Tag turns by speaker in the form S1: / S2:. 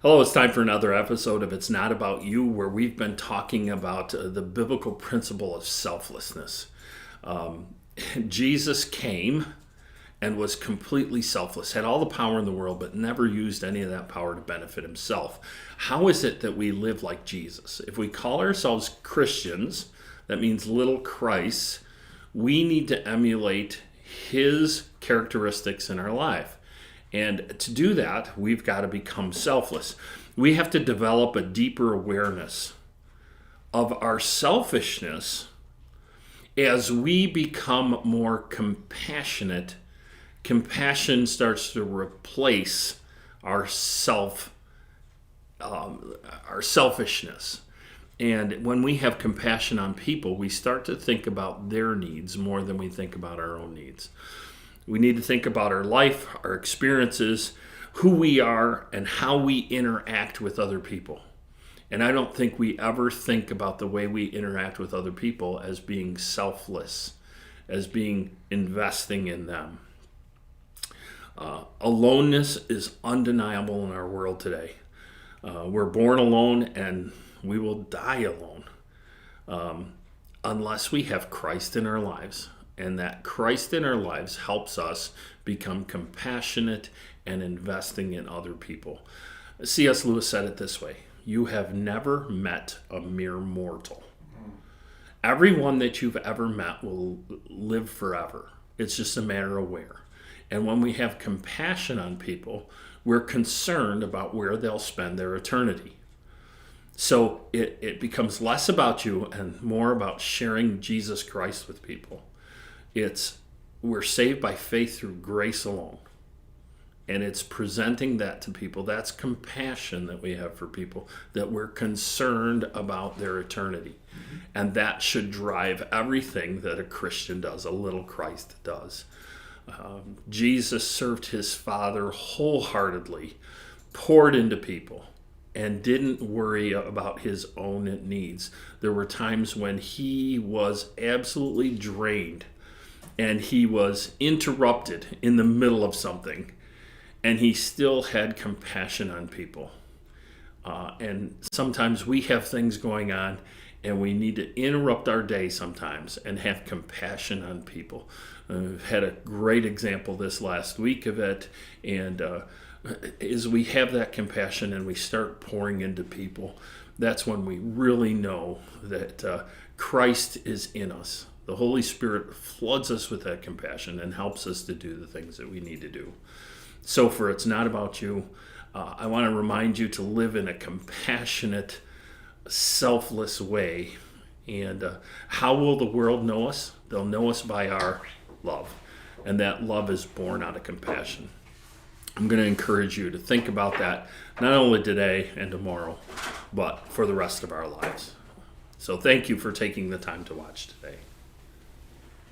S1: Hello, it's time for another episode of It's Not About You, where we've been talking about the biblical principle of selflessness. Um, Jesus came and was completely selfless, had all the power in the world, but never used any of that power to benefit himself. How is it that we live like Jesus? If we call ourselves Christians, that means little Christ, we need to emulate his characteristics in our life. And to do that, we've got to become selfless. We have to develop a deeper awareness of our selfishness as we become more compassionate. Compassion starts to replace our selfishness. And when we have compassion on people, we start to think about their needs more than we think about our own needs. We need to think about our life, our experiences, who we are, and how we interact with other people. And I don't think we ever think about the way we interact with other people as being selfless, as being investing in them. Aloneness is undeniable in our world today. We're born alone and we will die alone unless we have Christ in our lives. And that Christ in our lives helps us become compassionate and investing in other people. C.S. Lewis said it this way: you have never met a mere mortal. Everyone that you've ever met will live forever. It's just a matter of where. And when we have compassion on people, we're concerned about where they'll spend their eternity. So it becomes less about you and more about sharing Jesus Christ with people. We're saved by faith through grace alone. And it's presenting that to people. That's compassion that we have for people, that we're concerned about their eternity. Mm-hmm. And that should drive everything that a Christian does, a little Christ does. Jesus served his Father wholeheartedly, poured into people, and didn't worry about his own needs. There were times when he was absolutely drained and he was interrupted in the middle of something, and he still had compassion on people. And sometimes we have things going on, and we need to interrupt our day sometimes and have compassion on people. I've had a great example this last week of it, and as we have that compassion and we start pouring into people, that's when we really know that Christ is in us. The Holy Spirit floods us with that compassion and helps us to do the things that we need to do. So for It's Not About You, I want to remind you to live in a compassionate, selfless way. And how will the world know us? They'll know us by our love. And that love is born out of compassion. I'm going to encourage you to think about that, not only today and tomorrow, but for the rest of our lives. So thank you for taking the time to watch today.